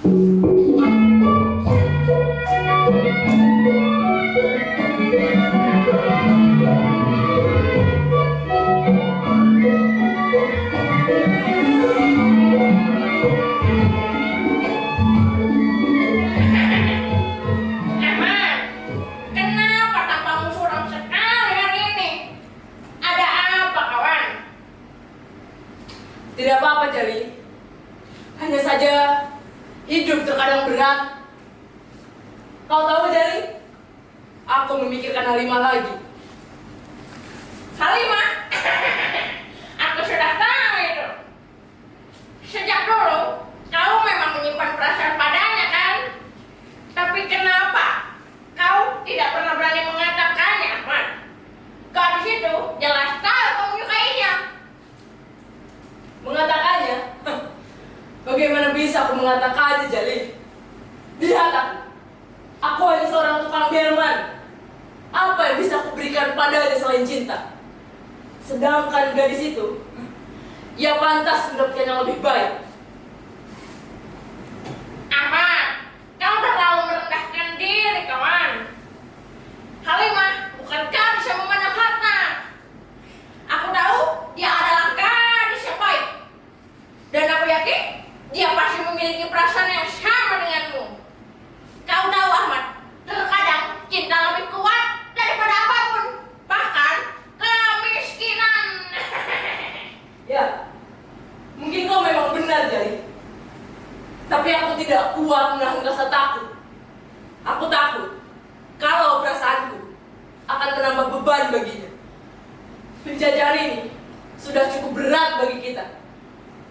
Tidak apa-apa, Jali. Hanya saja hidup terkadang berat. Kau tahu, Jali? Aku memikirkan Halimah lagi. Halimah? Aku sudah tahu itu. Sejak dulu, kau memang menyimpan perasaan padanya, kan? Tapi kenapa kau tidak pernah berani mengatakannya, Ahmad? Gadis itu jelas tahu kau menyukainya. Mengatakannya? Bagaimana bisa aku mengatakannya, Jali? Lihatlah, aku hanya seorang tukang delman. Apa yang bisa aku berikan padanya selain cinta? Sedangkan gadis itu, ia pantas mendapatkan yang lebih baik. Ahmad, kau terlalu merendahkan diri, kawan. Halimah bukan gadis yang memandang harta. Aku tahu dia adalah gadis yang baik. Dan aku yakin dia pasti memiliki perasaan yang sama denganmu. Kau tahu, Ahmad, terkadang cinta lebih kuat daripada apapun, bahkan kemiskinan. Ya, mungkin kau memang benar, Jali. Tapi aku tidak kuat menahan rasa takut. Aku takut kalau perasaanku akan menambah beban baginya. Penjajahan ini sudah cukup berat bagi kita.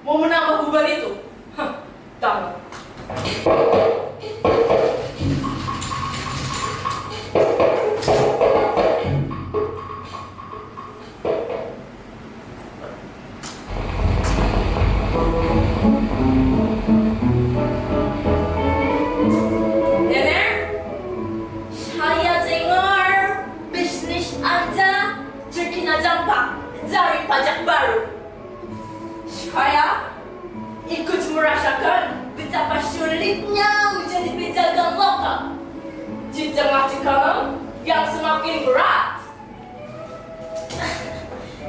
Mau menambah beban itu? Jangan. Nenek, saya dengar bisnis Anda terkena dampak dari pajak baru. Saya ikut merasakan betapa sulitnya menjadi pedagang lokal di tengah tekanan yang semakin berat.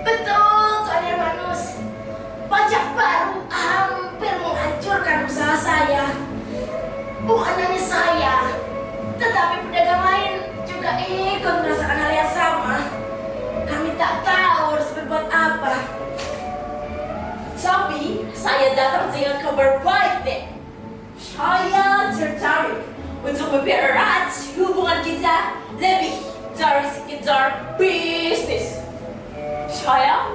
Betul, Tuan Hermanus. Pajak baru hampir menghancurkan usaha saya. Bukan hanya saya, tetapi pedagang lain juga ikut merasakan hal yang sama. Kami tak tahu harus berbuat apa. Tapi saya datang dengan kabar baik, deh. Saya tertarik untuk mempererat hubungan kita lebih dari sekedar bisnis. Saya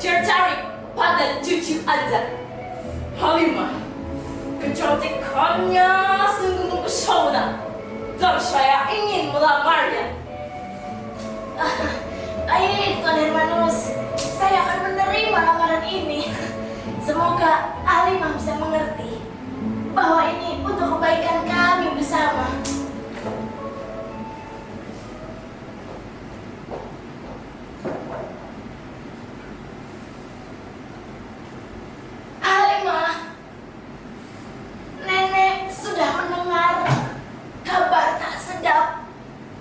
tertarik pada cucu Anda, Halimah. Kecantikannya sungguh mempesona dan saya ingin melamarnya. Baik, Tuan Hermanus, saya akan menerima lamaran ini. Semoga Halimah bisa mengerti bahwa ini untuk kebaikan kami bersama. Halimah, Nenek sudah mendengar kabar tak sedap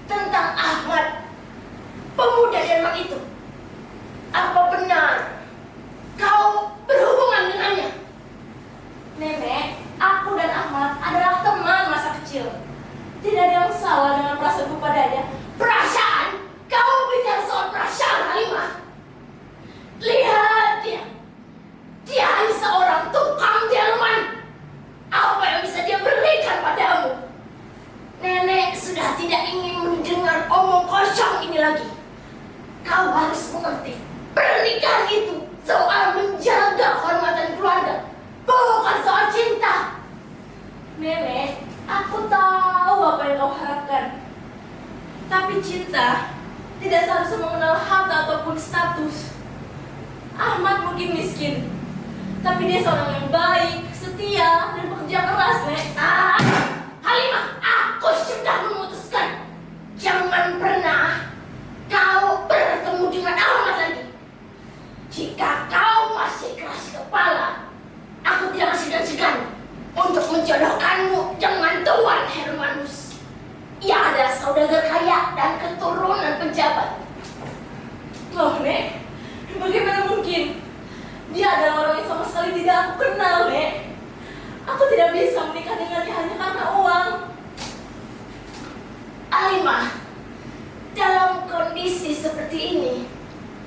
tentang Ahmad, pemuda Jerman itu. Apa benar kau berhubungan dengannya? Nenek, aku dan Ahmad adalah teman masa kecil. Tidak ada yang salah dengan perasaanku padanya. Perasaan? Kau bicara soal perasaan, Halimah? Lihat dia. Dia hanya seorang tukang delman. Apa yang bisa dia berikan padamu? Nenek sudah tidak ingin mendengar omong kosong ini lagi. Kau harus mengerti, pernikahan itu soal menjaga kehormatan keluarga, bukan soal cinta. Nenek, aku tahu apa yang kau harapkan. Tapi cinta tidak seharusnya mengenal harta ataupun status. Ahmad mungkin miskin, tapi dia seorang yang baik, setia, dan bekerja keras, Nek. Halimah, aku sudah memutuskan. Jangan pernah kau bertemu dengan Ahmad lagi. Jika kau masih keras kepala, aku tidak segan-segan untuk menjodohkanmu dengan Tuan Hermanus. Ia adalah saudagar kaya dan keturunan pejabat. Loh, Nek, bagaimana mungkin? Dia adalah orang yang sama sekali tidak aku kenal, Nek. Aku tidak bisa menikah dengannya hanya karena uang. Alimah, dalam kondisi seperti ini,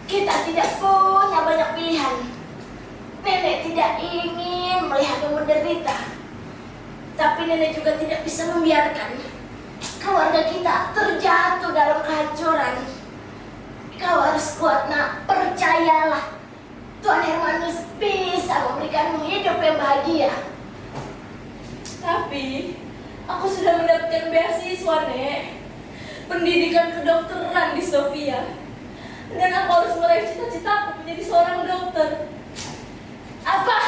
kita tidak punya banyak pilihan. Nenek tidak ingin melihatmu menderita, tapi nenek juga tidak bisa membiarkan keluarga kita terjatuh dalam kehancuran. Kau harus kuat, nak. Percayalah, Tuan Hermanus bisa memberikanmu hidup yang bahagia. Tapi, aku sudah mendapatkan beasiswa, Nek. Pendidikan kedokteran di Sofia. Dan aku harus meraih cita-citaku menjadi seorang dokter. Apa?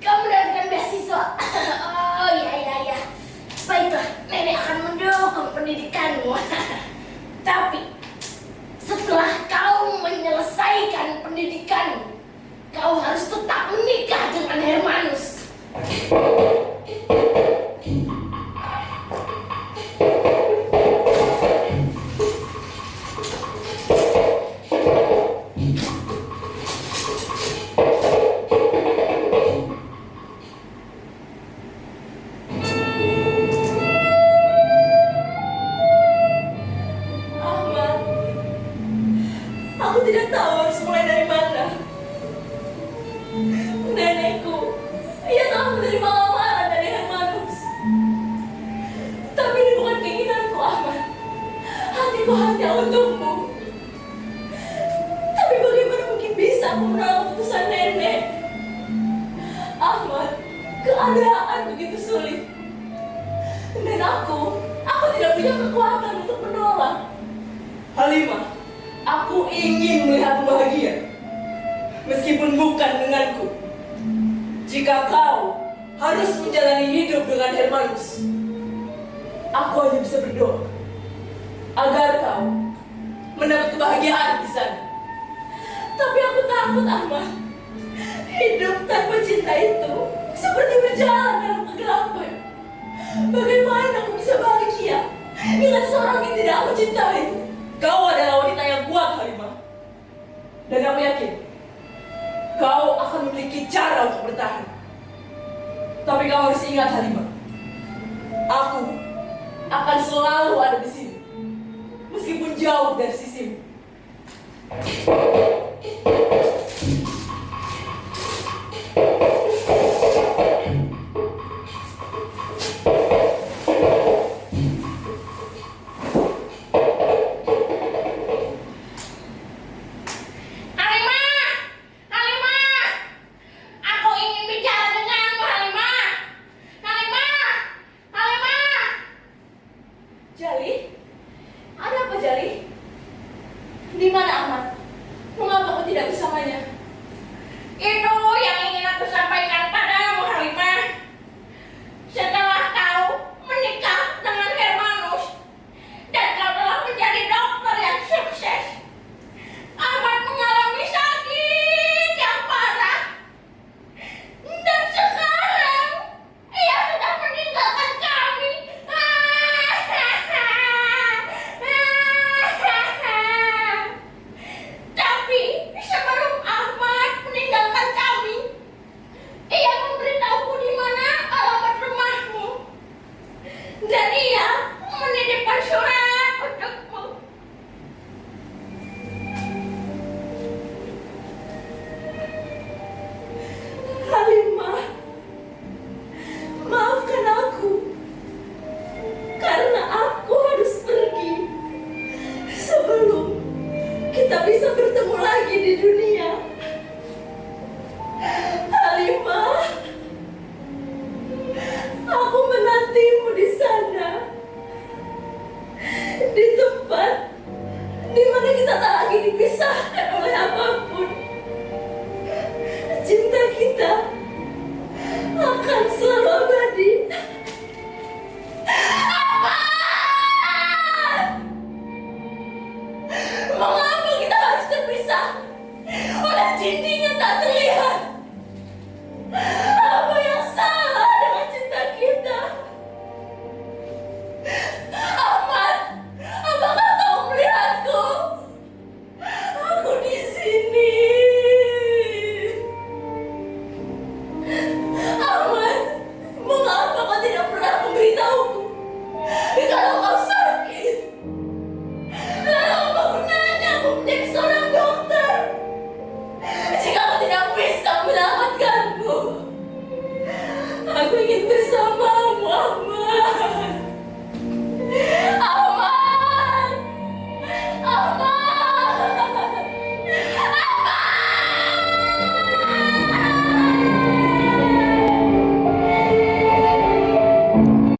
Kamu mendapatkan beasiswa? Oh, ya. Baiklah, nenek akan mendukung pendidikanmu. Tapi, setelah kau menyelesaikan pendidikanmu, kau harus tetap menikah dengan Hermanus. Ahmad, aku tidak tahu harus mulai dari mana. Nenekku, ia telah menerima lamaran dari Hermanus. Tapi ini bukan keinginanku, Ahmad. Hatiku hanya untukmu. Tapi bagaimana mungkin bisa aku menolak keputusan nenek? Ahmad, keadaan begitu sulit. Dan aku tidak punya kekuatan untuk menolak. Halimah, aku ingin melihatmu bahagia. Meskipun bukan denganku. Jika kau harus menjalani hidup dengan Hermanus, aku hanya bisa berdoa agar kau mendapat kebahagiaan di sana. Tapi aku takut, Ahmad. Hidup tanpa cinta itu seperti berjalan dalam kegelapan. Bagaimana aku bisa bahagia dengan seorang yang tidak aku cintai? Kau adalah wanita yang kuat, Halimah. Dan aku yakin kau akan memiliki cara untuk bertahan. Tapi kau harus ingat, Halimah, aku akan selalu ada di sini, meskipun jauh dari sisimu.